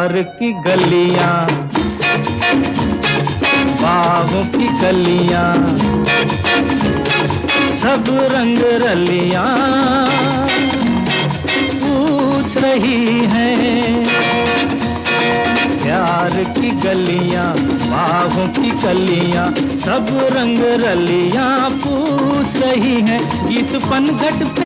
प्यार की गलियां, बागों की कलियां, सब रंग रलियां पूछ रही हैं। प्यार की गलियां, बागों की कलियां, सब रंग रलियां पूछ रही हैं। गीत पनघट पे